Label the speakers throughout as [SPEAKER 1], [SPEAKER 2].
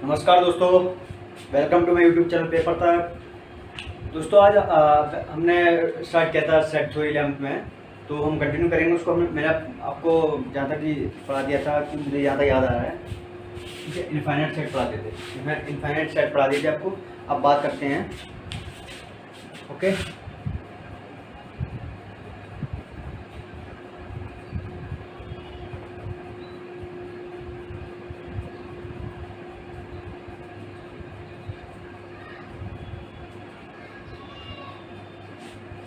[SPEAKER 1] नमस्कार दोस्तों, welcome to my YouTube channel paper तक। दोस्तों आज हमने स्टार्ट किया था सेट थ्योरी 11th में, तो हम कंटिन्यू करेंगे उसको। मैंने आपको जहाँ तक कि पढ़ा दिया था कि मुझे ज़्यादा याद आ रहा है, ठीक है। इनफाइनाइट सेट पढ़ा देते, इनफाइनाइट सेट पढ़ा दीजिए आपको। अब बात करते हैं, ओके।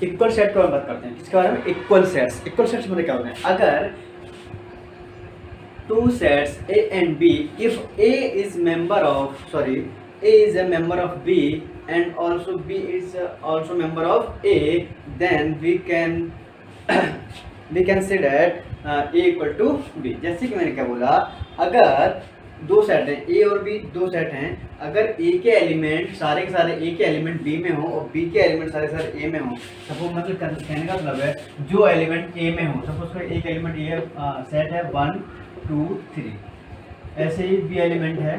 [SPEAKER 1] इक्वल सेट को हम बात करते हैं, किसके बारे में? Equal sets. इक्वल सेट्स मतलब क्या होते हैं? अगर two sets A and B, if A is member of, A is a member of B and also B is also member of A, then we can say that A equal to B। जैसे कि मैंने क्या बोला, अगर दो set हैं A और B, दो सेट हैं, अगर A के एलिमेंट सारे के सारे A के एलिमेंट B में हो और B के एलिमेंट सारे के सारे A में हो, सपोज मतलब कहने का मतलब है जो एलिमेंट A में हो, सपोज एक एलिमेंट A सेट है 1 2 3, ऐसे ही B एलिमेंट है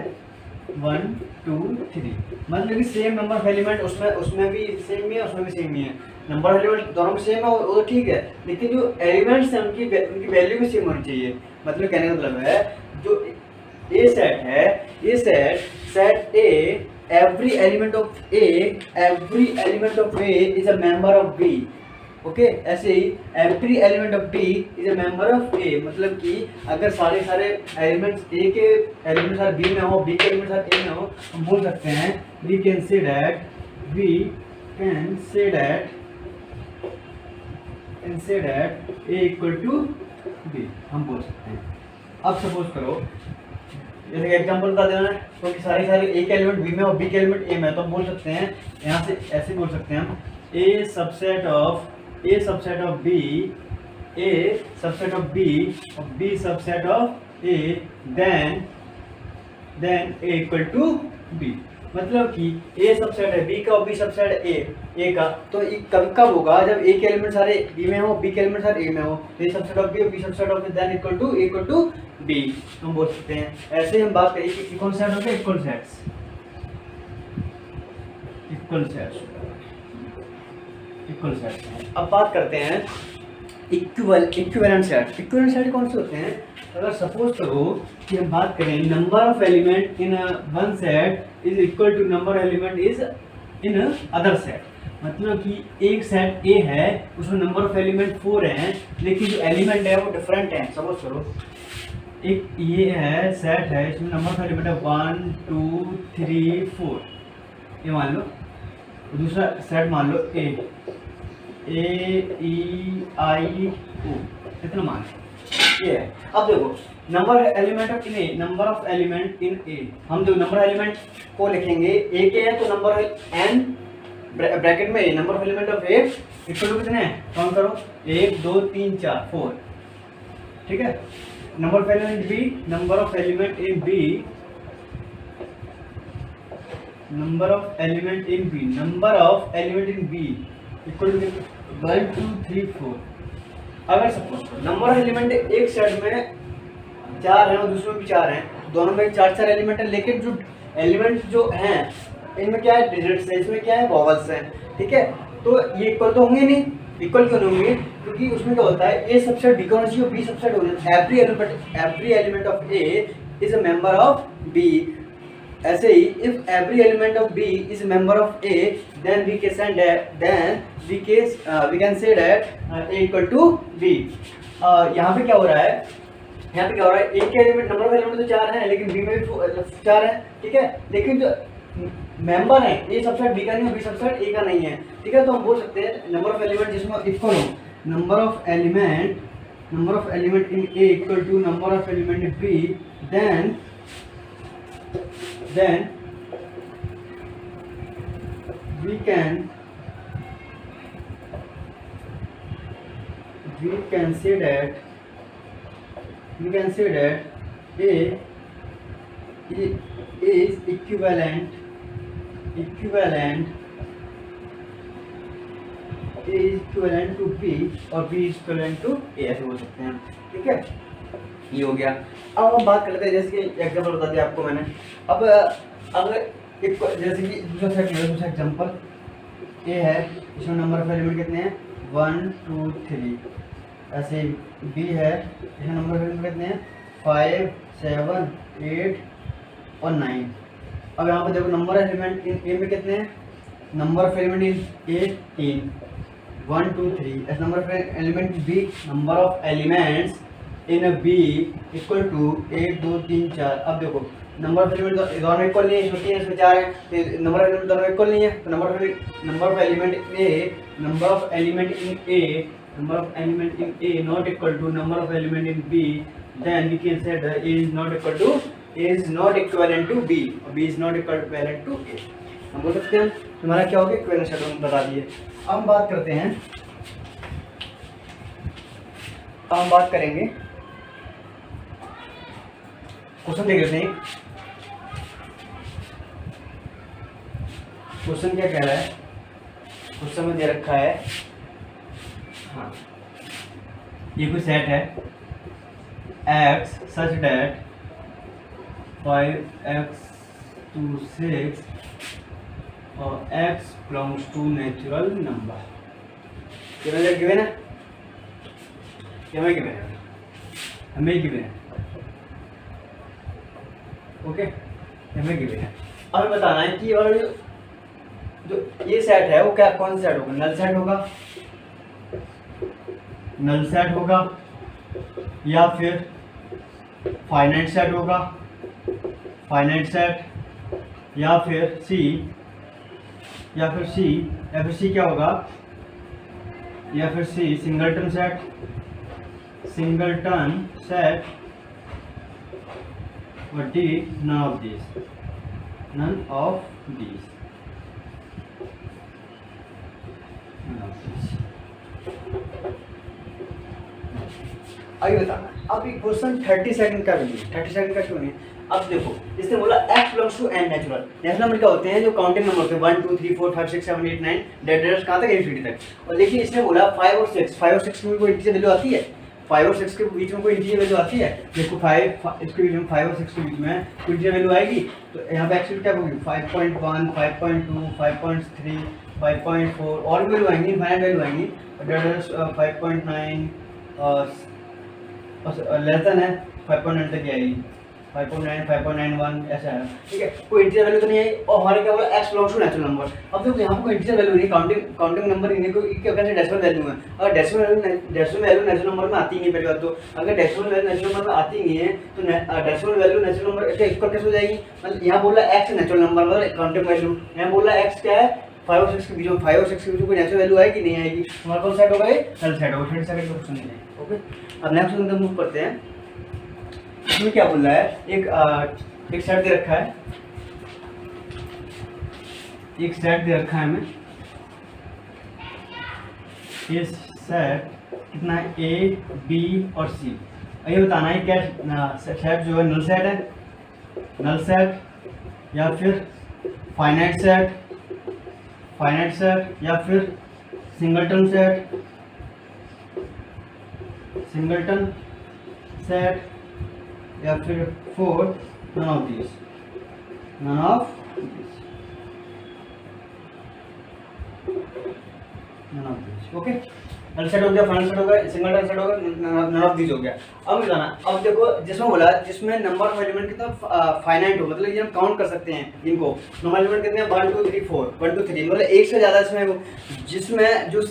[SPEAKER 1] 1 2 3, मतलब कि सेम नंबर ऑफ एलिमेंट उसमें भी सेम ही है, उसमें भी सेम ही है, नंबर ऑफ एलिमेंट दोनों में सेम है, वो ठीक है, लेकिन जो एलिमेंट्स हैं उनकी वैल्यू भी सेम होनी चाहिए। मतलब कहने का मतलब है जो A सेट है, ये set A, every element of A is a member of B, okay. ऐसे ही every element of B is a member of A, मतलब कि अगर सारे एलिमेंट्स A के एलिमेंट सारे B में हो, B के एलिमेंट सारे A में हो, हम बोल सकते हैं we can say that A equal to B, हम बोल सकते हैं। अब सपोज करो, जैसे एग्जांपल बता देना है, तो सारे एक एलिमेंट B में और B के एलिमेंट A में, तो हम बोल सकते हैं यहाँ से ऐसे बोल सकते हैं हम A subset of B, A subset of B और B subset of A, then A equal to B। मतलब कि A सबसेट है B का और B सबसेट है A का, तो कब होगा? जब A के एलिमेंट सारे B में हो, B के एलिमेंट सारे A में हो, A सबसेट ऑफ B और B subset of A, then equal to B, तो हम बोल सकते हैं। ऐसे हम बात करें कि कौन सेट होगा? Equal sets. अब बात करते हैं इक्विवेलेंट सेट। इक्विवेलेंट सेट कौन से होते हैं? अगर सपोज करो कि हम बात करें number of element in one set is equal to number element is in other set, मतलब कि एक सेट A है, उसमें नंबर ऑफ एलिमेंट 4 हैं, लेकिन जो एलिमेंट है वो डिफरेंट है। सपोज करो एक ये है सेट है, इसमें नंबर ऑफ एलिमेंट है 1 2 3 4, ये मान लो। दूसरा सेट मान लो A E I O, इतना मान लो ये है। अब देखो number element of in A, number of element in A, हम जो नंबर एलिमेंट को लिखेंगे A के हैं, तो नंबर n ब्रैकेट में A, number of element of A equal to कितने हैं? काउंट करो 1 2 3 4 4, ठीक है। Number of element B, number of element in B, number of element in B equal to 1 2 3 4। अगर सपोज नंबर ऑफ एलिमेंट एक set में 4 हैं और दूसरे में भी 4 हैं, दोनों में 4 एलिमेंट हैं, लेकिन जो एलिमेंट जो हैं इनमें क्या है? डिजिट्स है, इसमें क्या है? वॉवल्स हैं, ठीक है। तो ये इक्वल तो होंगे नहीं। इक्वल क्यों नहीं होंगे? क्योंकि उसमें क्या होता है, A सबसेट B का होना चाहिए और B सबसेट होना चाहिए। Every element of A is a member of B। ऐसे ही if every element of B is a member of A, then we can say that A equal to B। यहाँ पे क्या हो रहा है? A के एलिमेंट, नंबर ऑफ एलिमेंट तो 4 हैं, लेकिन B में भी 4 हैं, ठीक है। लेकिन जो मेंबर है A सबसेट B का नहीं है, B सबसेट A का नहीं है, ठीक है। तो हम बोल सकते हैं नंबर ऑफ एलिमेंट जिसमें इक्वल हो, number of element in A equal to number of element in B, then we can say that A is equivalent to B और B is equivalent to A, ऐसे बोल सकते हैं, ठीक है। ये हो गया। अब हम बात कर लेते हैं, जैसे कि एग्जाम्पल बता दिया आपको मैंने। अब अगर जैसे कि दूसरा सेट ले लो, दूसरा एग्जांपल ए है, इसमें नंबर ऑफ एलिमेंट कितने हैं 1 2 3। ऐसे बी है, इसमें नंबर ऑफ एलिमेंट कितने हैं 5 7 8 और 9। अब यहाँ पर देखो number of element in A में कितने हैं, number of element in A 3 1 2 3। As number of element B, number of elements in B equal to 1 2 3 4। अब देखो नंबर ऑफ एलिमेंट दोनों इक्वल नहीं है, इसमें 3 इसमें 4 है, तो नंबर ऑफ एलिमेंट दोनों इक्वल नहीं है, तो number of element in A, number of element in A not equal to number of element in B, then we can say the A is not equivalent to B और B is not equivalent to A. हम बोल सकते हैं तुम्हारा क्या हो गया, equivalent set हम बता दिए। अब हम बात करते हैं, अब हम बात करेंगे, क्वेश्चन देख लेते हैं। क्वेश्चन क्या कह रहा है, क्वेश्चन में दे रखा है, हाँ ये कोई सेट है x such date 5x to 6 और x belongs to natural number. Given है, हमें गिवन है, ओके हमें गिवन है। अब बताना है कि और जो ये सेट है वो क्या, कौन सा सेट होगा, नल सेट होगा या फिर फाइनाइट सेट होगा, या फिर सी क्या होगा, या फिर सी सिंगलटन सेट और डी नन ऑफ दीज। आगे बताना। अब ये क्वेश्चन 30 सेकंड का भी है, 30 सेकंड का क्यों नहीं। अब देखो इसने बोला x belongs to n natural number क्या होते हैं, जो काउंटिंग नंबर होते हैं 1 2 3 4 5 6 7 8 9 डेट कहाँ तक इन्फिनिटी तक। और देखिए इसने बोला 5 और 6 में कोई इंटीजर वैल्यू आती है, 5 और 6 के बीच में कोई इंटीजर वैल्यू आती है। देखो 5 इसके बीच में 5 और 6 के बीच में कोई इंटीजर वैल्यू आएगी, तो यहाँ पे एक्चुअली क्या होगी 5.1 5.2 5.3 5.4 और वैल्यू आएंगी, इनफाइनाइट वैल्यू आएंगी। डेट इज 5.9 लेस देन है 5.9 तक आएगी, 5.9 5.91 ऐसा है, ठीक है। कोई इंटीजर वैल्यू तो नहीं आई और हमारे क्या बोला x belongs to natural number. अब देखो यहाँ पे कोई इंटीजर वैल्यू नहीं, काउंटिंग नंबर नहीं, कोई क्या कहते हैं डेसिमल वैल्यू है। और डेसिमल वैल्यू नेचुरल नंबर में आती नहीं पहली बात तो। अगर डेसिमल वैल्यू नेचुरल नंबर में आती नहीं है तो डेसिमल वैल्यू नेचुरल नंबर क्या इक्वल कैसे हो जाएगी। मतलब यहाँ बोला x नेचुरल नंबर मतलब काउंटिंग वैल्यू, यहाँ बोला x क्या है 5 और 6 के बीच में, 5 और 6 के बीच में कोई नेचुरल वैल्यू आएगी नहीं आएगी, हमारा कौन सेट होगा, ये नल सेट होगा। 30 सेकंड का क्वेश्चन है, ओके। अब नेक्स्ट क्वेश्चन मूव करते हैं। इसमें क्या बोल रहा है, एक सेट दे रखा है, हमें ये सेट कितना है A B और C। ये बताना है क्या सेट जो है नल सेट या फिर फाइनाइट सेट या फिर सिंगलटन सेट या फिर 4 none of these, okay. Null set हो गया, फाइनल सेट हो गया, सिंगलटन सेट हो गया, नन ऑफ दीज हो गया। अब बताना, अब देखो जिसमें बोला जिसमें नंबर ऑफ एलिमेंट कितना फाइनाइट हो, मतलब ये हम काउंट कर सकते हैं इनको। नंबर एलिमेंट कितने हैं 1 2 3 4 1 2 3, मतलब एक से ज़्यादा इसमें वो, जिसमें जो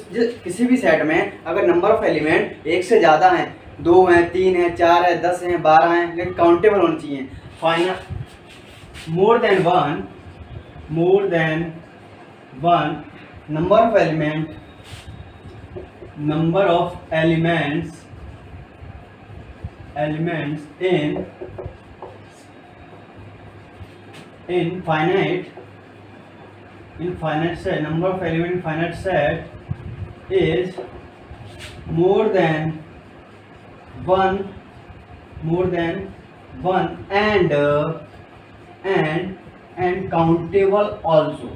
[SPEAKER 1] किसी भी सेट में अगर नंबर ऑफ एलिमेंट एक से ज़्यादा हैं, 2 हैं 3 हैं 4 है 10 हैं 12 हैं, लेकिन काउंटेबल होनी चाहिए। Final more than one number of elements in finite set, number of element in finite set is more than one and countable also,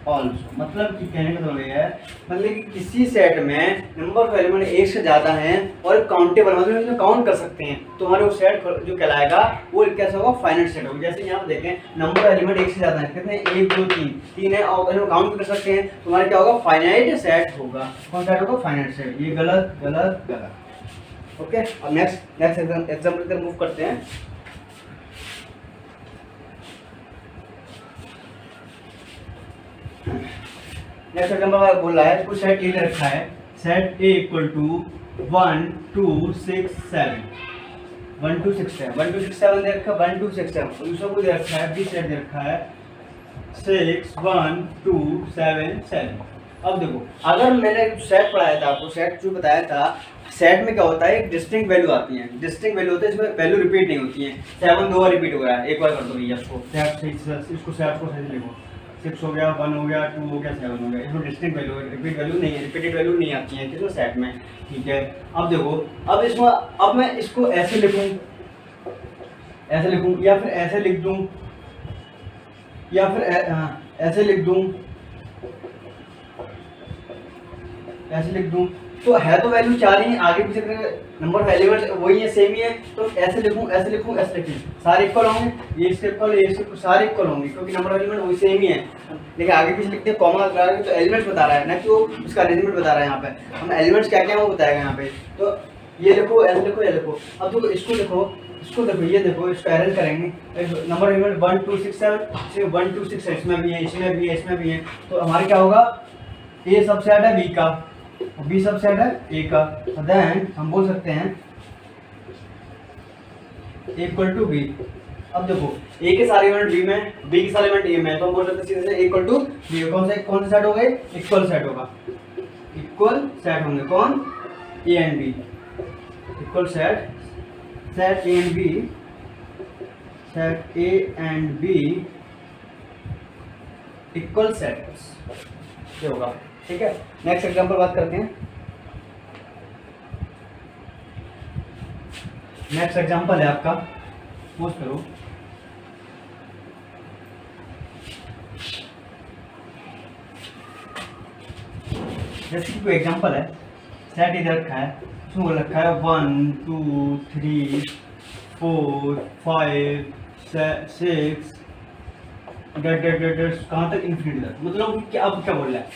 [SPEAKER 1] also, मतलब कि कहने का मतलब ये है, मतलब कि किसी सेट में नंबर ऑफ एलिमेंट एक से ज़्यादा हैं और काउंटेबल, मतलब इसमें काउंट कर सकते हैं, तो हमारे वो सेट जो कहलाएगा वो कैसा होगा, फाइनाइट सेट होगा। जैसे यहाँ देखें नंबर ऑफ एलिमेंट एक से ज़्यादा है, कितने, 1 2 3 3 है और अगर काउंट कर सकते हैं तो हमारा क्या होगा, फाइनाइट सेट होगा। कौन सेट होगा, फाइनाइट सेट। ये गलत गलत गलत। ओके, अब नेक्स्ट एग्जाम्पल की तरफ मूव करते हैं। नेक्स्ट एग्जांपल बोल रहा है, कुछ सेट ए दे रखा है, सेट ए इक्वल टू 1 2 6 7 1 2 6 7 1 2 6 7 दे रखा है, 1 2 6 7। दूसरा को दे रखा है, बी सेट दे रखा है 6 1 2 7 7। अब देखो, अगर मैंने सेट पढ़ाया था आपको, सेट जो बताया था, सेट में क्या होता है, एक डिस्टिंक्ट वैल्यू आती है, डिस्टिंक्ट वैल्यू होता है, इसमें वैल्यू रिपीट नहीं होती है। 7 दो बार रिपीट हो रहा है, एक बार कर दो भैया इसको, इसको सेट को सही लिखो, 6 हो गया, 1 हो गया, 2 हो गया, 7 हो गया। इसमें डिस्टिंक्ट वैल्यू, रिपीट वैल्यू नहीं है, रिपीटेड वैल्यू नहीं आती है किसमें, सेट में। ठीक है, अब देखो, अब इसमें, अब मैं इसको ऐसे लिखूं, ऐसे लिखूं, या फिर ऐसे लिख दूं, या फिर ऐसे लिख दूं, ऐसे लिख दूं, तो है तो वैल्यू 4 ही, आगे पीछे नंबर ऑफ एलिमेंट्स वही है, सेम ही है, तो ऐसे लिखूं, ऐसे लिखूं, ऐसे लिखूं, सारे इक्वल होंगे, ये इसके इक्वल, ये इसके इक्वल, सारे इक्वल होंगे, क्योंकि नंबर ऑफ एलिमेंट वही सेम ही है। लेकिन आगे पीछे लिखते हैं, कॉमा लगा रहा है तो एलिमेंट्स बता रहा है ना, कि वो उसका अरेंजमेंट बता रहा है। यहाँ पे हम एलिमेंट्स क्या क्या है वो बताएगा यहाँ पे। तो ये लिखो, ऐसे लिखो, ये लिखो। अब देखो इसको देखो, इसको देखो, ये देखो, इसको अरेंज करेंगे, नंबर एलिमेंट 1 2 6 7, 1 2 6 इसमें भी है, इसमें भी है, इसमें भी है, तो हमारे क्या होगा, ए सबसेट है बी का, बी सबसेट है ए का, देन हम बोल सकते हैं इक्वल टू बी। अब देखो, ए के सारे एलिमेंट बी में, बी के सारे एलिमेंट ए में, तो हम बोल सकते हैं सीधे से इक्वल टू बी। कौन से सेट हो गए, इक्वल सेट होगा, इक्वल सेट होंगे कौन, A and B, equal set, set A and B, set A and B equal set, ये होगा। ठीक है, नेक्स्ट एग्जांपल बात करते हैं। नेक्स्ट एग्जांपल है आपका, पोस्ट करो, जैसे कि कोई एग्जांपल है, सेट इधर रखा है, उसमें वो रखा है 1 2 3 4 5 6 कहाँ तक, इन्फिनिटी तक, मतलब क्या, अब क्या बोल रहा है,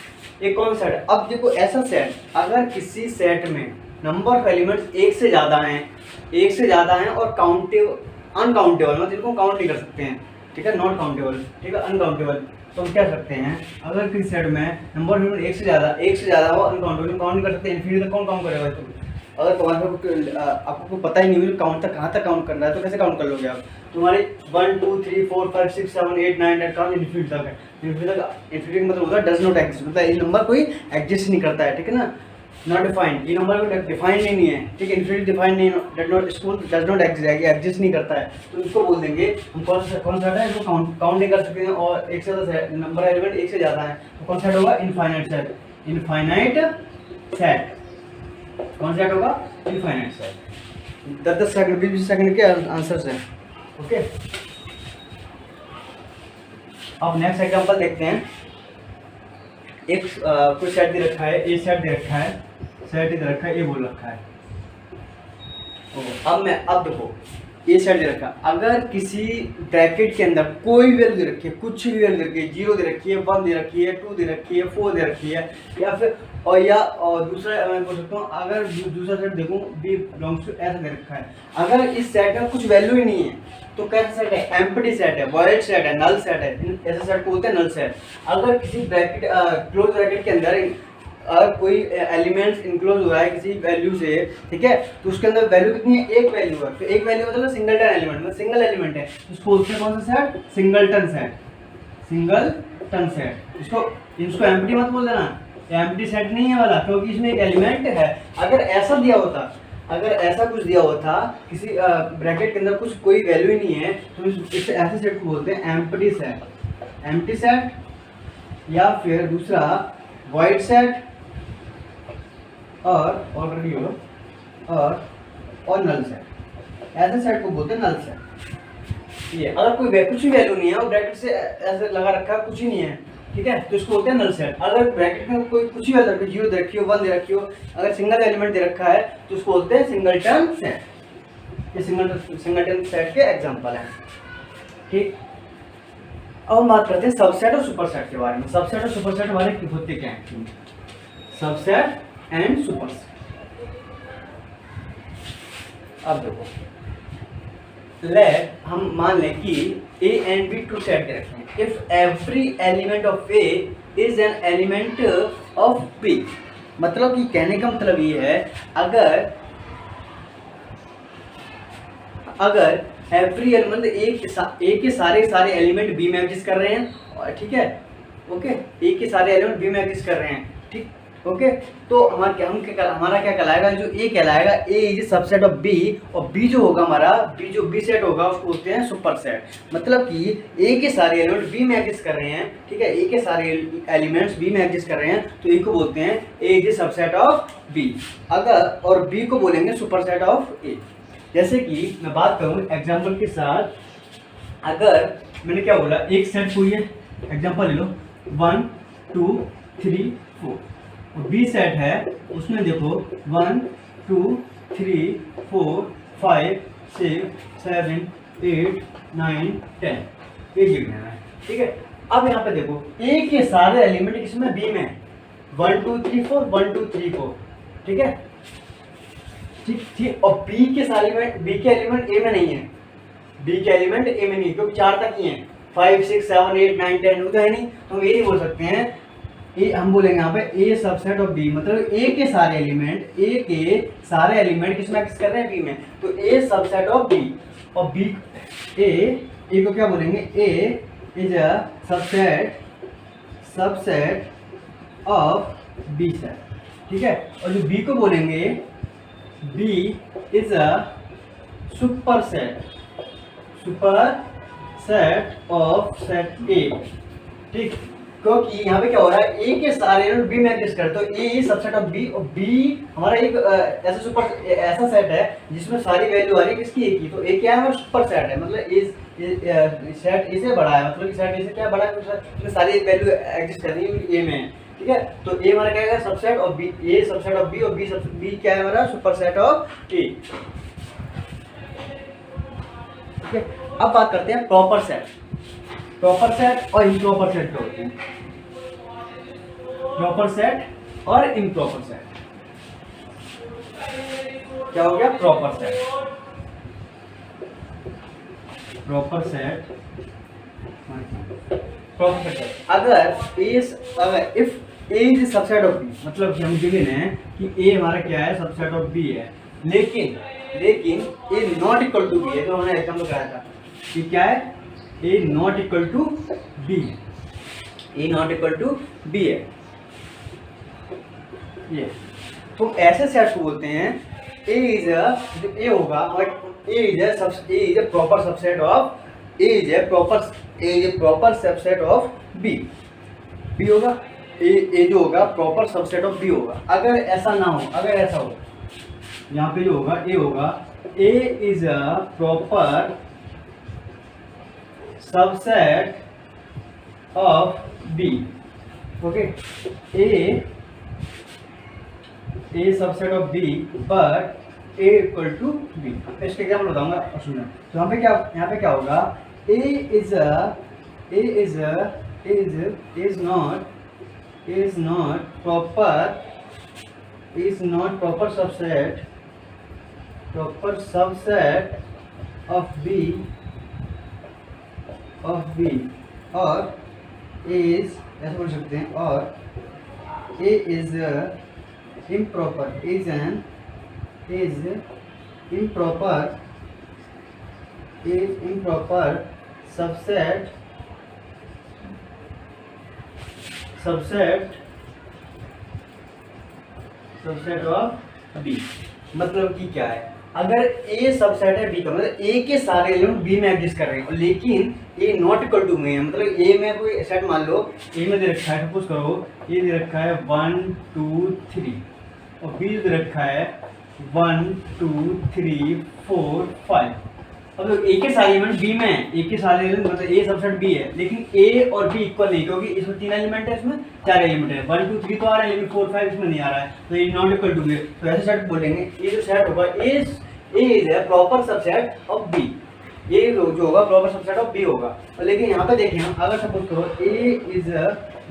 [SPEAKER 1] एक कौन सेट है। अब देखो, ऐसा सेट, अगर किसी सेट में नंबर ऑफ एलिमेंट्स एक से ज़्यादा हैं और अनकाउंटेबल, मतलब जिनको काउंट नहीं कर सकते हैं, ठीक है, नॉट काउंटेबल, ठीक है, अनकाउंटेबल, तो हम क्या करते हैं, अगर किसी सेट में नंबर ऑफ एलिमेंट एक से ज़्यादा हो, अनकाउंटेबल, काउंट नहीं कर सकते, इन्फिनिटी तक कौन काउंट करेगा। तो अगर तुम्हारे आपको पता ही नहीं काउंट तक कहाँ तक काउंट करना है, तो कैसे काउंट कर लोगे आप, तुम्हारे 1 2 3 4 5 6 7 8 9 10 कहाँ इन्फिनिटी तक है, इन्फिनिटी का मतलब होता है डज नॉट एग्जिस्ट, मतलब ये नंबर कोई एग्जिस्ट नहीं करता है, ठीक है ना, नॉट डिफाइंड, ये नंबर को डिफाइन नहीं है, ठीक है, इन्फिनिटी डिफाइन नहीं, डज नॉट एग्जिस्ट नहीं करता है, तो इसको बोल देंगे हम कौन सा है, इसको काउंट नहीं कर सकते हैं, और एक से ज़्यादा नंबर एलिमेंट एक से ज़्यादा है, तो कौन सेट होगा, इनफाइनाइट सेट, इनफाइनाइट सेट, कौन सेट होगा, इनफाइनाइट सेट। 10 सेकंड 20 सेकंड के आंसर है। ओके, अब नेक्स्ट एग्जांपल देखते हैं। एक कोई सेट दे रखा है, ए सेट दे रखा है, सेट दे रखा है, ए बोल रखा है। अब देखो, ए सेट दे रखा, अगर किसी ब्रैकेट के अंदर कोई भी वैल्यू दे रखी है, कुछ भी वैल्यू दे रखी है, 0 दे रखी है, 1 दे रखी है, 2 दे रखी है, 4 दे रखी है, या फिर और दूसरा मैं बोल सकता हूँ, अगर दूसरा सेट देखूँ, बी बिलोंग्स टू ऐसा दे रखा है, अगर इस सेट में कुछ वैल्यू ही नहीं है, तो कैसा सेट है, एम्प्टी सेट है, वॉइड सेट है, नल सेट है, ऐसे सेट को बोलते हैं नल सेट। अगर किसी ब्रैकेट क्लोज ब्रैकेट के अंदर अगर कोई एलिमेंट्स इनक्लोज हो रहा है किसी वैल्यू से, ठीक है, तो उसके अंदर वैल्यू कितनी है, एक वैल्यू है, तो एक वैल्यू मतलब सिंगलटन एलिमेंट, मतलब सिंगल एलिमेंट है, उसको बोलते हैं कौन सा set, singleton set, singleton set. इसको एम्प्टी मत बोल देना, एम्प्टी सेट नहीं है वाला, क्योंकि इसमें एक एलिमेंट है। अगर ऐसा दिया होता, अगर ऐसा कुछ दिया होता किसी ब्रैकेट के अंदर कुछ कोई वैल्यू ही नहीं है, तो इस ऐसे सेट को बोलते हैं एम्प्टी सेट, एम्प्टी सेट, या फिर दूसरा वॉइड सेट, और नल सेट, ऐसे सेट को बोलते हैं नल सेट। ये अगर कोई कुछ भी वैल्यू नहीं है और ब्रैकेट से ऐसे लगा रखा है, कुछ ही नहीं है, ठीक है, तो इसको बोलते हैं नल सेट। अगर ब्रैकेट में कोई कुछ भी वैल्यू 0 दे रखी हो, 1 दे रखी हो, अगर सिंगल एलिमेंट दे रखा है तो उसको बोलते हैं सिंगलटन सेट। ये सिंगलटन सेट के एग्जांपल हैं। ठीक, अब हम बात करते हैं सबसेट और सुपरसेट के बारे में। सबसेट और सुपरसेट हमारे होते क्या हैं? Subset and superset. अब देखो, लेट हम मान लें कि A and B two set के रखें। If every element of A is an element of B, मतलब कि कहने का मतलब ये है, अगर एवरी एलिमेंट A के सारे एलिमेंट B में एग्जिस्ट कर रहे हैं, ठीक है, ओके, A के सारे एलिमेंट B में एग्जिस्ट कर रहे हैं, ठीक, ओके, तो हमारा क्या कहलाएगा? जो A कहलाएगा A is subset of B, और B जो होगा हमारा B सेट होगा उसको बोलते हैं सुपर सेट। मतलब कि A के सारे एलिमेंट B में एग्जिस्ट कर रहे हैं, ठीक है, A के सारे एलिमेंट्स B में एग्जिस्ट कर रहे हैं, तो A को बोलते हैं A is subset of B। अगर और B को बोलेंगे सुपर सेट ऑफ A। जैसे कि मैं बात करूँ एग्जाम्पल के साथ, अगर मैंने क्या बोला, एक सेट कोई है, एग्जाम्पल ले लो 1 2 3 4, और बी सेट है उसमें देखो 1 2 3 4 5 6 7 8 9 10, ये लिखना है, ठीक है। अब यहाँ पे देखो ए के सारे एलिमेंट इसमें बी में है, 1 2 3 4 1 2 3 4, ठीक है, ठीक, और बी के एलिमेंट ए में नहीं है, बी के एलिमेंट ए में नहीं, क्योंकि 4 तक ही है, 5 6 7 8 9 10 तो है नहीं, तो हम ये नहीं बोल सकते हैं। ए हम बोलेंगे यहाँ पे ए सबसेट ऑफ बी, मतलब ए के सारे एलिमेंट किसमें एक्स कर रहे हैं? बी में, तो ए सबसेट ऑफ बी, और बी ए को क्या बोलेंगे? A is a subset of B set, ठीक है, और जो बी को बोलेंगे B is a superset of set A, ठीक, क्योंकि यहाँ पे क्या हो रहा है, ए के सारे एलिमेंट बी में एग्जिस्ट करते हैं, तो ए इज सबसेट ऑफ बी, और बी हमारा एक ऐसा सेट है जिसमें सारी वैल्यू आ रही है किसकी? ए की, तो ए क्या है? हमारा सुपर सेट है, मतलब सेट ए से बड़ा है, मतलब कि सेट ए से क्या बड़ा है, उसमें सारी वैल्यू एग्जिस्ट कर रही है ए में, ठीक है, तो ए हमारा क्या है? Subset of B, A subset of B, और बी क्या है हमारा? सुपर सेट ऑफ ए, ठीक है। अब बात करते हैं प्रॉपर सेट और इम्प्रॉपर सेट क्या होते हैं? प्रॉपर सेट और इम्प्रॉपर सेट क्या हो गया? प्रॉपर सेट अगर if A is subset of B, मतलब हम गिवन है कि ए हमारा क्या है? सबसेट ऑफ बी है, लेकिन A not equal to B है, तो हमने एग्जाम्पल कराया था कि क्या है? A not equal to B, A not equal to B है ये, तो ऐसे सेट को बोलते हैं ए इज ए होगा, A is a proper subset of proper subset of B होगा, ए जो होगा प्रॉपर सबसेट ऑफ बी होगा। अगर ऐसा ना हो, अगर ऐसा हो, यहाँ पे जो होगा ए होगा, A is a proper subset of B, okay, A subset of B but A equal to B. इसके एग्जाम्पल बताऊंगा, सुनना। तो यहाँ पे क्या होगा? A is not proper subset of B और इज, ऐसे बोल सकते हैं, और A is improper subset of B. मतलब कि क्या है? अगर ए सबसेट है बी का, मतलब ए के सारे एलिमेंट बी में एग्जिस्ट कर रहे हैं, लेकिन ए नॉट इक्वल टू में है, मतलब ए में कोई सेट मान लो ए में दे रखा है, सपोज करो ए दे रखा है 1 2 3, और बी दे रखा है 1 2 3 4 5, अब तो ए के सारे एलिमेंट बी में है, ए के सारे एलिमेंट मतलब ए सबसेट बी है, लेकिन ए और बी इक्वल नहीं, क्योंकि इसमें 3 एलिमेंट है, इसमें 4 एलिमेंट है, 1 2 3 तो आ रहा है लेकिन 4 5 इसमें नहीं आ रहा है, तो ये नॉट इक्वल टू बी। तो ऐसे सेट बोलेंगे ये जो सेट होगा A is a proper subset of B, ये जो होगा प्रॉपर सबसेट ऑफ बी होगा। लेकिन यहाँ पे देखिए हम अगर सपोज करो ए इज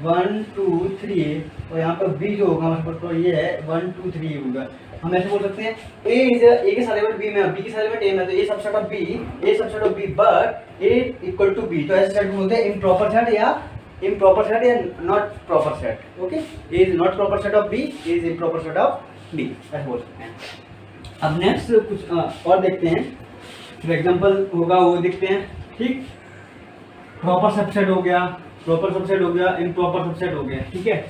[SPEAKER 1] 1 2 3 और यहाँ पे बी जो होगा सपोज करो ये है 1 2 3 होगा, हम ऐसे बोल सकते हैं ए इज ए के सारे एलिमेंट बी में, बी के सारे एलिमेंट ए में, तो A subset of B, A subset of B but A equal to B. तो ऐसे सेट बोलते हैं इम्प्रॉपर सेट या इम्प्रॉपर सेट या not proper set. Okay, A is not proper set of B, A is improper set of B, ऐसे बोल सकते हैं। अब नेक्स्ट कुछ और देखते हैं, फॉर एग्जांपल होगा वो देखते हैं। ठीक, प्रॉपर सबसेट हो गया, प्रॉपर सबसेट हो गया, इम्प्रॉपर सबसेट हो गया। ठीक है,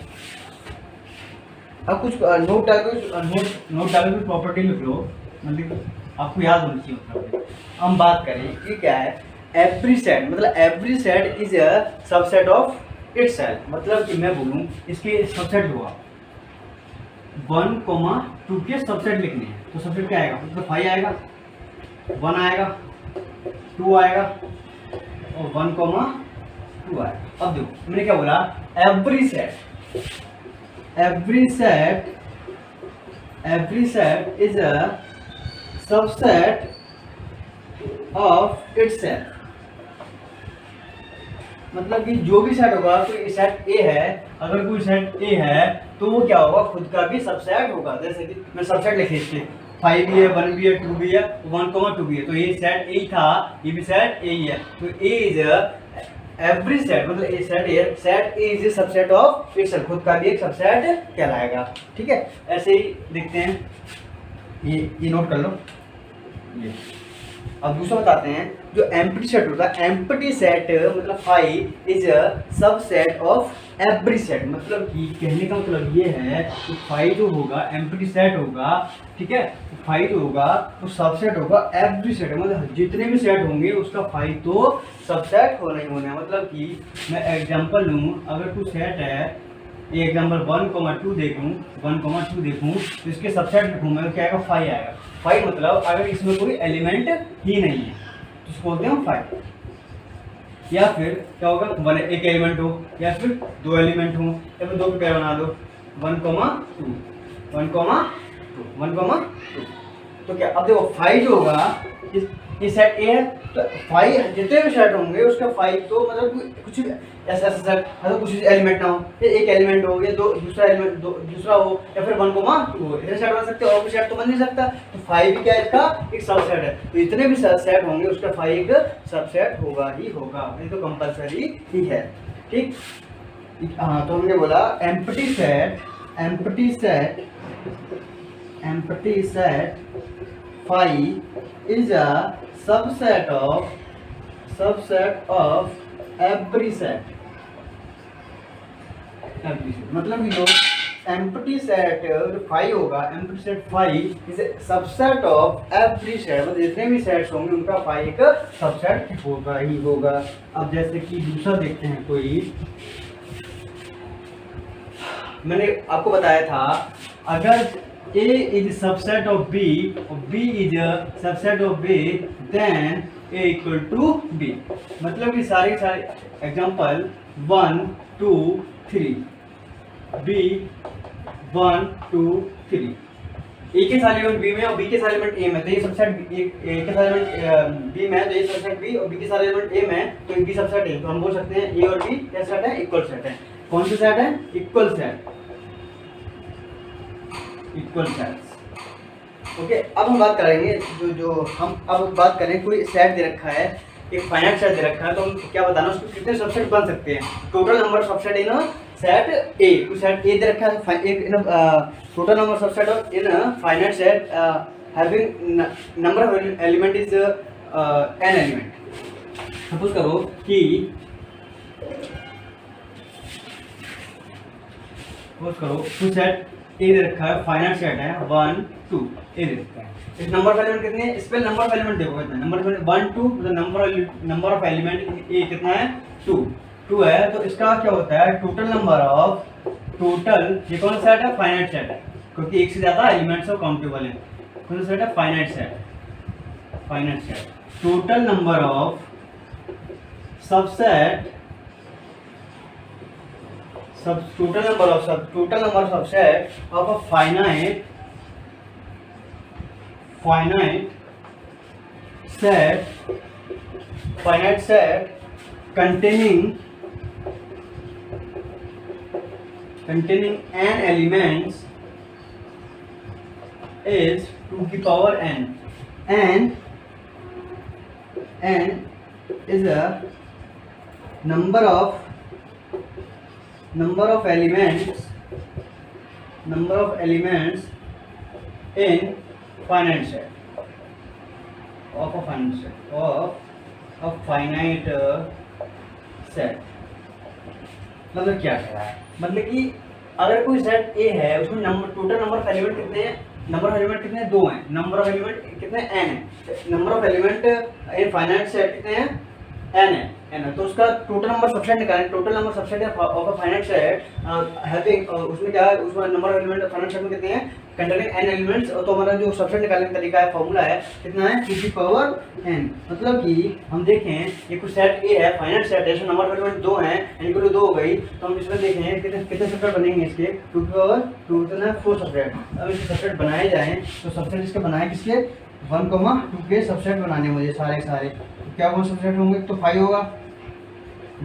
[SPEAKER 1] अब कुछ नोट डाल के प्रॉपर्टी लिख लो, मतलब आपको याद होनी चाहिए। हम बात करें ये क्या है, एवरी सेट, मतलब every set is a subset of itself. मतलब कि मैं बोलूँ इसके सबसेट हुआ 1 2 के सबसेट लिखने हैं, तो सबसेट क्या आएगा, मतलब 5 आएगा, 1 आएगा, 2 आएगा और 1 2 आएगा। अब देखो मैंने क्या बोला, every set is a subset of itself. मतलब कि जो भी सेट होगा, कोई सेट ए है, अगर कोई सेट ए है तो वो क्या होगा, खुद का भी सबसेट होगा। जैसे कि मैं सबसेट लिखे इसके 5 भी है, 1 भी है, 2 भी है, 1 2 भी है, तो ये सेट ए था, ये भी सेट ए ही है। तो ए इज एवरी सेट, मतलब A set A is subset of itself, खुद का भी एक सबसेट कहलाएगा। ठीक है, ऐसे ही देखते हैं, ये नोट कर लो ये। अब दूसरा बताते हैं, जो एम्प्टी सेट होता है, एम्प्टी सेट मतलब 5 is a subset of every set. मतलब कि कहने का मतलब ये है कि 5 जो होगा एम्प्टी सेट होगा, ठीक है, 5 जो होगा तो सबसेट होगा एवरी सेट, मतलब जितने भी सेट होंगे उसका 5 तो सबसेट होना ही होना है। मतलब कि मैं एग्जांपल लूँ, अगर कोई सेट है, ये एग्जांपल 1 2 देखूँ, 1 2 देखूँ, तो इसके सबसेट लिखूँ मैं, क्या आएगा, 5 आएगा। 5 मतलब अगर इसमें कोई एलिमेंट ही नहीं है तो इसको बोलते हैं 5। या फिर क्या होगा, एक एलिमेंट हो, या फिर 2 एलिमेंट हो, या फिर 2 के पेयर बना दो, 1 2 1 2। तो क्या, अब देखो 5 जो होगा इस सेट ए है, तो 5 जितने भी सेट होंगे उसका 5 तो मतलब कुछ ऐसा सेट, मतलब कुछ एलिमेंट ना हो, या एक एलिमेंट हो, या दूसरा एलिमेंट दूसरा हो, या फिर 1 2 हो, ऐसे सेट बन सकते हैं, और कोई सेट तो बन नहीं सकता। तो 5 भी क्या है, इसका एक सबसेट है, तो जितने भी सेट होंगे उसका 5 एक सबसेट होगा ही होगा, ये तो कंपलसरी ही है। ठीक, हाँ, तो हमने बोला empty set 5 is a subset of every set। मतलब जो एम्प्टी सेट 5 होगा, empty set 5 is subset of every set, मतलब जितने भी सेट्स होंगे उनका 5 एक सबसेट होगा ही होगा। अब जैसे कि दूसरा देखते हैं, कोई मैंने आपको बताया था, अगर A is subset of B और B is a subset of A, then A equal to B। मतलब कि सारे एग्जांपल 1 2 3, B 1 2 3, A के सारे एलिमेंट B में और B के सारे एलिमेंट A में, तो ये सबसेट A के सारे एलिमेंट B में है, तो ये सबसेट B, और B के सारे एलिमेंट A में है तो B सबसेट A। तो हम बोल सकते हैं A और B क्या सेट है, इक्वल सेट है। कौन सा सेट है, equal set, equal sets. Okay, अब हम बात करेंगे जो हम अब बात करें, कोई सेट दे रखा है, एक फाइनाइट सेट दे रखा है, तो हम क्या बताना, उसको कितने सबसेट बन सकते हैं, total number of subset in set ए। कोई सेट ए दे रखा है, एक total number subset of in finite set having number of element is n element. Suppose करो कि कोई सेट ए दे रखा है, फाइनाइट सेट है 1 2, ए दे रखा है, इस नंबर ऑफ एलिमेंट कितने हैं, इस पे नंबर ऑफ एलिमेंट देखो कितना, नंबर 1 2, मतलब नंबर ऑफ एलिमेंट ए कितना है, 2 है, तो इसका क्या होता है, टोटल नंबर ऑफ, टोटल, ये कौन सा सेट है, फाइनाइट सेट है, क्योंकि एक से ज्यादा एलिमेंट्स और काउंटेबल है, कौन सा सेट है, finite set. total number of subset total number of subset of a finite set containing n elements is to the power n. N is a number of elements in finite set of a finite set मतलब क्या कह रहा है, मतलब कि अगर कोई set ए है उसमें टोटल नंबर ऑफ एलिमेंट कितने हैं, दो हैं, नंबर ऑफ एलिमेंट कितने n है, number of element in finite set कितने हैं n है, तो उसका टोटल नंबर सबसेट निकालें। Total number subset of a finite set having, उसमें क्या है, उसमें number of element finite set में कितने हैं, कंटेनिंग n एलिमेंट्स। तो हमारा जो सबसेट निकालने का तरीका है, फॉर्मूला है, कितना है, टू दी पावर n। मतलब कि हम देखें ये कुछ सेट ए है, फाइनाइट सेट है, इसमें नंबर ऑफ एलिमेंट 2 हैं, n को 2 हो गई, तो हम इसमें देखें कितने सबसेट बनेंगे इसके, 2 की पावर 2 कितना है, 4 सबसेट। अब इसके सबसेट बनाए जाएं तो सबसेट इसके बनाए किसके, 1, 2 के सबसेट बनाने मुझे सारे तो क्या कौन सबसेट होंगे, तो 5 होगा,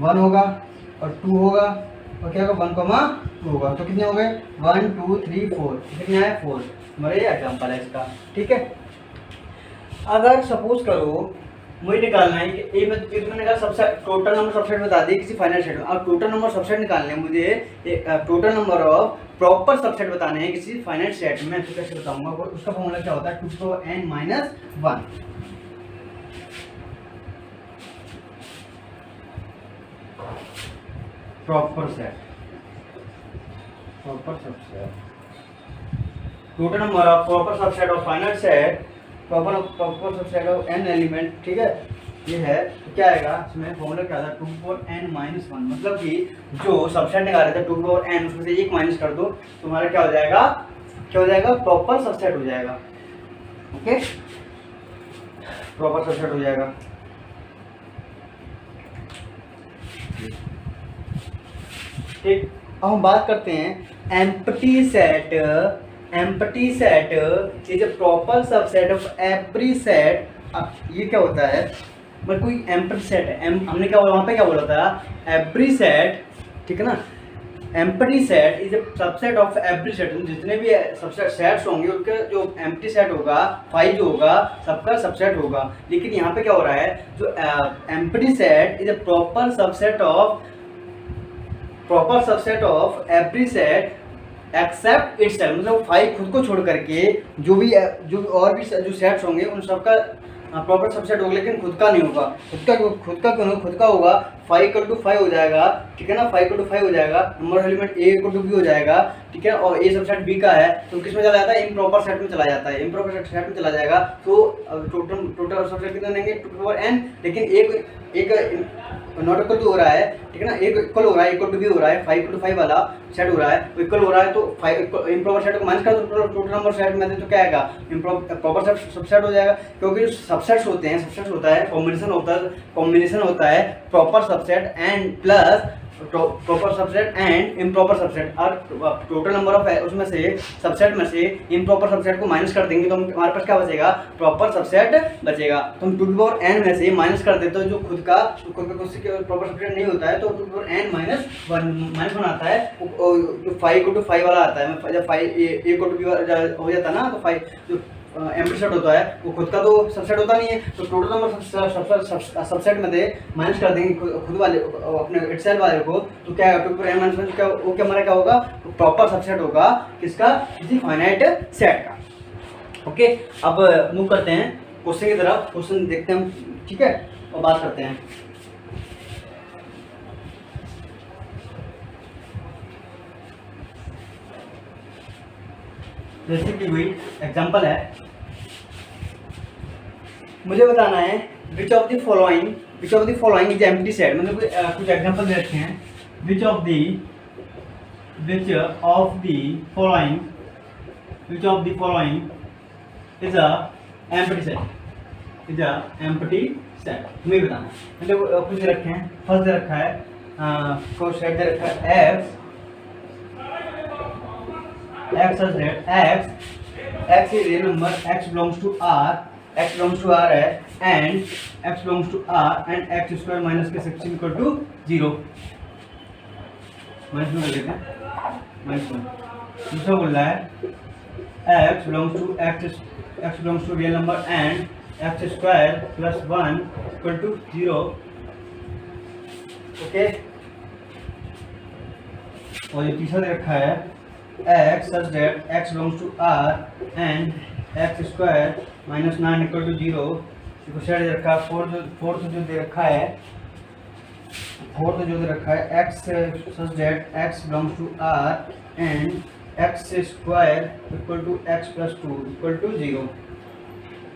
[SPEAKER 1] 1 होगा और 2 होगा और क्या होगा, 1, 2 होगा। तो कितने हो गए, 1, 2, 3, 4, कितने आए, 4। हमारे ये एग्जाम्पल है इसका, ठीक है। अगर सपोज करो मुझे निकालना है कि ए में मैंने कहा सबसे टोटल नंबर सबसेट बता दी किसी फाइनाइट सेट में, अब टोटल नंबर सबसेट निकालने हैं मुझे, total number of proper subset बताने हैं किसी फाइनाइट सेट में, तो कैसे बताऊंगा, उसका फॉर्मूला क्या होता है, 2 to n minus 1। Proper subset, total number of proper subset of finite set, proper subset of n element, ठीक है, ये है। तो क्या आएगा इसमें फॉर्मूला क्या था, 2 to n minus 1। मतलब कि जो सबसेट निकाले थे 2 to n, उसमें से 1 माइनस कर दो तो हमारा क्या हो जाएगा, प्रॉपर सबसेट हो जाएगा। ओके, प्रॉपर सबसेट हो जाएगा। ठीक, अब हम बात करते हैं empty set is a proper subset of every set. ये क्या होता है, मतलब कोई एम्प्टी सेट है, हमने क्या वहाँ पे क्या बोला था, एवरी सेट, ठीक है ना। Empty set is a subset of every set, जितने भी सबसेट सेट्स होंगे उनके जो एम्प्टी सेट होगा, 5 जो होगा सबका सबसेट होगा। लेकिन यहाँ पे क्या हो रहा है, जो empty set is a proper subset of every set except itself, मतलब 5 खुद को छोड़ करके जो और भी जो सेट्स होंगे उन सबका प्रॉपर सबसेट होगा, लेकिन खुद का नहीं होगा। खुद का क्यों नहीं, खुद का होगा 5 = 5 हो जाएगा, ठीक है ना, 5 = 5 हो जाएगा, नंबर एलिमेंट A = B हो जाएगा, ठीक है, और A सबसेट B का है तो किस में चला जाता है, इम्प्रॉपर सेट में चला जाता है, इम्प्रॉपर सेट में चला जाएगा। तो टोटल सबसेट कितने बनेंगे, 2 to n, लेकिन एक नॉट इक्वल टू हो रहा है, ठीक है ना, एक इक्वल हो रहा है, इक्वल टू भी हो रहा है, 5 = 5 वाला सेट हो रहा है, वो इक्वल हो रहा है, तो 5 इम्प्रॉपर सेट को माइनस कर दो टोटल नंबर सेट में, तो क्या आएगा, प्रॉपर सबसेट हो जाएगा। क्योंकि जो सबसेट्स होते हैं, सबसेट्स होता है कॉम्बिनेशन होता है proper subset and plus proper subset and improper subset. और टोटल नंबर ऑफ उसमें से सबसेट में से इम्प्रॉपर सबसेट को माइनस कर देंगे तो हमारे पास क्या बचेगा, प्रॉपर सबसेट बचेगा। तो हम 2 to power n में से माइनस कर देते हैं जो खुद का प्रॉपर सबसेट नहीं होता है, तो 2 to power n -1 आता है, जो 5 = 5 वाला आता है। जब 5 A = B हो जाता है ना, तो 5 जो एम्प्टी सेट होता है वो खुद का तो सबसेट होता नहीं है, तो टोटल नंबर सबसेट में से माइनस कर देंगे खुद वाले अपने इटसेल्फ वाले को, तो क्या है, 2 to power n -1 क्या वो क्या हमारा क्या होगा, तो प्रॉपर सबसेट होगा किसका, किसी फाइनाइट सेट का। ओके, अब मूव करते हैं क्वेश्चन की तरफ, क्वेश्चन देखते हैं हम, ठीक है, और बात करते हैं। जैसे कि वही एग्जांपल है, मुझे बताना है which of the following is empty set. मतलब कुछ एग्जांपल दे रखे हैं, which of the following is a empty set. Is a empty set. तुम्हें बताना है, मतलब कुछ रखे हैं, फर्स्ट दे रखा है को सेट दे रखा है x such that x is real number, x belongs to r है and x belongs to r and x square minus के सेक्शन इक्वल टू 0 माइनस में कर देते हैं माइनस में। दूसरा बोल रहा है x belongs to real number and x square plus 1 equal to 0। Okay, और ये तीसरा दे रखा है x such that x belongs to r and x square minus 9 equal to 0 इसको सेट दे रखा है। फोर्थ जो दे रखा है x such that x belongs to r and x square equal to x plus 2 equal to 0।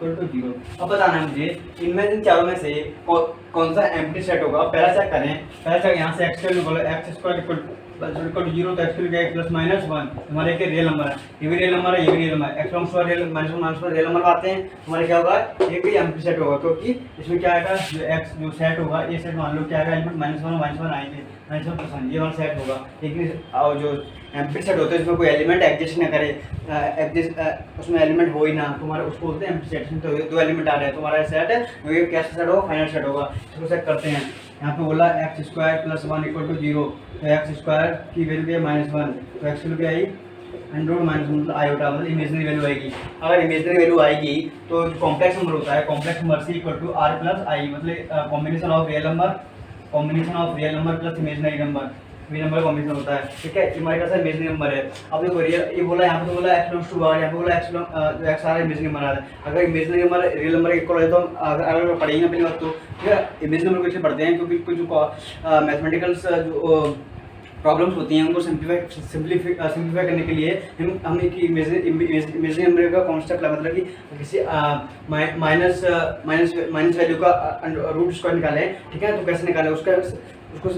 [SPEAKER 1] अब बताना है मुझे इनमें इन चारों में से कौन सा एम्प्टी सेट होगा। पहला चेक करें, पहला चेक यहाँ से x वैल्यू बोलो x स्क्वायर इक्वल टू 0 तो x वैल्यू क्या है प्लस माइनस 1। हमारे के रियल नंबर है, ये भी रियल नंबर है, ये भी रियल नंबर है। x belongs to real minus 1 minus 1 real number आते हैं, हमारे क्या होगा एक ही एम्प्टी सेट होगा, क्योंकि इसमें क्या आएगा जो x जो सेट होगा ये सेट मान लो क्या आएगा एलिमेंट -1 आएंगे, -1 ये वाला सेट होगा। लेकिन जो एम्प्टी सेट होता है इसमें कोई एलिमेंट एग्जिस्ट ना करे, उसमें एलिमेंट हो ही ना, तुम्हारे उसको बोलते हैं एम्प्टी सेट। इसमें तो दो एलिमेंट आ रहे हैं, तुम्हारा सेट है वो ये कैसा सेट होगा फाइनल सेट होगा। इसको चेक करते हैं, यहाँ पे बोला x square plus 1 equal to 0 तो x स्क्वायर की वैल्यू क्या है -1 तो x की वैल्यू क्या आई अंडर माइनस मतलब आयोटा मतलब इमेजिनरी वैल्यू आएगी। अगर इमेजिनरी वैल्यू आएगी तो जो कॉम्प्लेक्स नंबर होता है complex number C equal to r plus i मतलब combination of real number plus imaginary number combination होता है। ठीक है, हमारे पास इमेजिनरी नंबर है। अब देखो ये बोला यहाँ पे तो बोला x बिलोंग्स टू r, यहाँ पे बोला x आ रहा है इमेजिनरी नंबर आ रहा है। अगर imaginary number real number equal है तो अगर पढ़ेंगे ना पहली बात तो इमेजिनरी नंबर को इसलिए पढ़ते हैं क्योंकि कुछ जो मैथमेटिकल्स जो प्रॉब्लम्स होती हैं उनको सिंप्लीफाई करने के लिए हम एक इमेजिनरी नंबर का कॉन्सेप्ट मतलब कि किसी माइनस वैल्यू का रूट स्क्वायर निकालें। ठीक है, तो कैसे निकालें उसको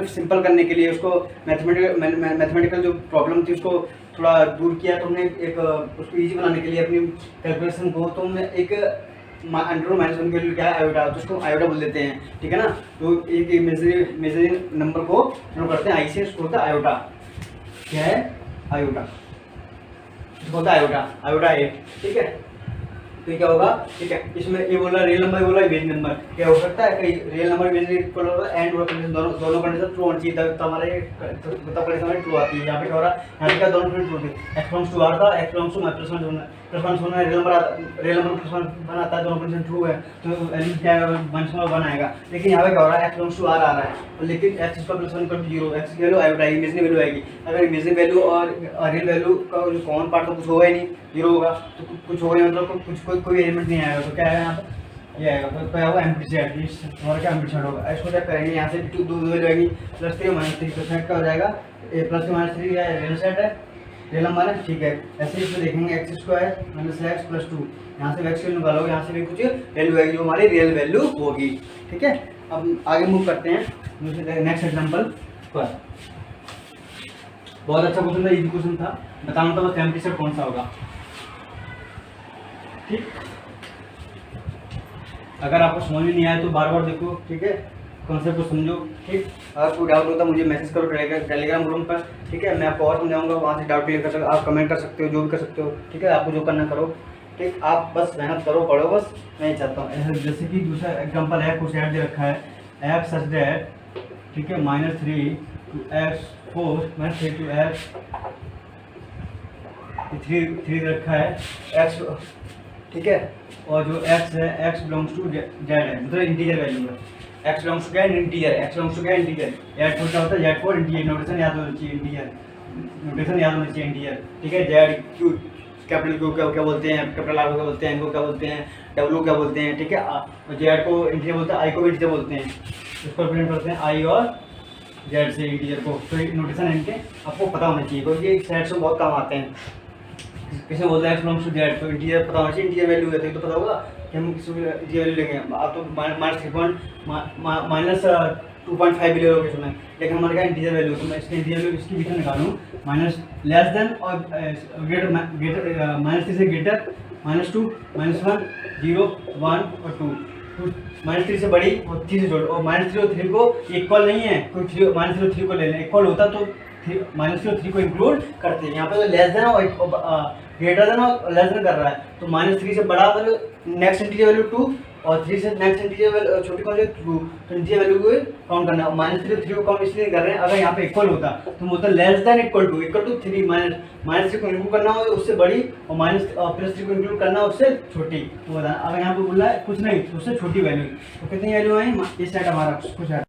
[SPEAKER 1] सिंपल करने के लिए उसको मैथमेटिकल जो प्रॉब्लम थी उसको थोड़ा दूर किया। तो हमने एक उसको ईजी बनाने के लिए अपनी कैलकुलेशन को तो हमने एक अंडर माइनस 1 की वैल्यू क्या है आयोटा, तो उसको आयोटा बोल देते हैं। ठीक है ना, तो एक इमेजिनरी नंबर को शुरू करते हैं आई से, उसको होता है आयोटा। क्या है आयोटा, इसको होता है आयोटा 8। ठीक है, तो ये क्या होगा, ठीक है इसमें ये बोला रियल नंबर बोला इमेजिनरी नंबर क्या हो सकता है कहीं रियल नंबर इमेजिनरी इक्वल होगा एंड कंडीशन दोनों कंडीशन ट्रू होनी चाहिए तब हमारे कंडीशन ट्रू आती है। यहाँ पे क्या हो रहा है, यहाँ पे क्या दोनों कंडीशन ट्रू थी, x बिलोंग्स टू r था, x बिलोंग्स टू प्लस 1 होना है, रियल नंबर प्लस 1 आता है, दोनों कंडीशन ट्रू है तो एलिमेंट क्या है -1 आएगा। लेकिन यहाँ पे क्या हो रहा है x बिलोंग्स टू r आ रहा है लेकिन x square plus 1 equal to 0 x की वैल्यू आएगी इमेजिनरी वैल्यू आएगी। अगर इमेजिनरी वैल्यू और रियल वैल्यू का जो कॉमन पार्ट तो कुछ होगा ही नहीं, 0 होगा तो कुछ होगा नहीं मतलब कोई एलिमेंट नहीं आएगा। तो क्या है यहाँ पे ये आएगा तो क्या होगा एम्प्टी सेट, हमारा क्या एम्प्टी सेट होगा। इसको चेक करेंगे, यहाँ से दो वैल्यू आएगी +3 -3 तो सेट क्या हो जाएगा +3 -3 क्या है रियल सेट है रियल नंबर है। ठीक है, ऐसे इसमें देखेंगे x square minus x plus 2 यहाँ से x वैल्यू निकालोगे, यहाँ से भी कुछ वैल्यू आएगी जो हमारी रियल वैल्यू होगी। ठीक है, अब आगे मूव करते हैं नेक्स्ट एग्जांपल पर। बहुत अच्छा क्वेश्चन था, इजी क्वेश्चन था, बताना था बस एम्प्टी सेट कौन सा होगा। ठीक, अगर आपको समझ में नहीं आया तो बार बार देखो। ठीक है, कॉन्सेप्ट को समझो। ठीक, अगर कोई डाउट होता मुझे मैसेज करो टेलीग्राम ग्रुप पर। ठीक है, मैं आपको और समझाऊंगा, वहाँ से डाउट क्लियर कर सकते हो, आप कमेंट कर सकते हो, जो भी कर सकते हो। ठीक है, आपको जो करना करो। ठीक, आप बस मेहनत करो, पढ़ो, बस मैं ही चाहता हूँ। जैसे कि दूसरा एग्जाम्पल है, कुछ ऐड दे रखा है x सच दैट, ठीक है -3 to x 4 -3 to x 3 रखा है x। ठीक है, और जो x है x बिलोंग्स टू z है मतलब इंटीजर वैल्यू है। x बिलोंग्स टू क्या है इंटीजर, x बिलोंग्स टू क्या है इंटीजर। z4 क्या होता है z4 इंटीजर, नोटेशन याद होना चाहिए इंटीजर, नोटेशन याद होना चाहिए इंटीजर। ठीक है, z q कैपिटल क्यू क्या बोलते हैं, कैपिटल आर को क्या बोलते हैं, एन को क्या बोलते हैं, डब्ल्यू क्या बोलते हैं। ठीक है, जेड को इंटीजर बोलते हैं, आई को भी इंटीजर बोलते हैं, इसको रिप्रेजेंट करते हैं आई और जेड से इंटीजर को। तो नोटेशन इनके आपको पता होना चाहिए क्योंकि सेट से बहुत काम आते हैं। किसी बोलते हैं x बिलोंग्स टू z तो इंटीजर पता होना चाहिए, इंटीजर वैल्यू है तो पता होगा कि हम किसी इंटीजर वैल्यू लेंगे। आप तो -2.5 भी ले लोगे सुना, लेकिन हमारे क्या इंटीजर वैल्यू, तो मैं इसके इंटीजर वैल्यू इसकी बीच में निकालूँ माइनस लेस देन और ग्रेटर -3 से ग्रेटर -2 -1 0 1 और 2 -3 से बड़ी और 3 से छोटी, और -3 और 3 को इक्वल नहीं है, कोई -3 और 3 को ले लें, इक्वल होता तो -3 और 3 को इंक्लूड करते हैं। यहाँ पे तो लेस देन और ग्रेटर देन और लेस देन कर रहा है, तो -3 से बड़ा नेक्स्ट इंटीजर वैल्यू 2 और 3 से नेक्स्ट इंटीजर छोटी कौन सी 2, तो इंटीजर वैल्यू को काउंट करना है। -3 और 3 को काउंट इसलिए कर रहे हैं, अगर यहाँ पे इक्वल होता तो मतलब लेस देन इक्वल टू 3 -3 को इंक्लूड करना हो उससे बड़ी और +3 को इंक्लूड करना हो उससे छोटी, तो अगर यहाँ पे बोला है कुछ नहीं तो उससे छोटी वैल्यू, तो कितनी वैल्यू आई, इस साइड हमारा कुछ है।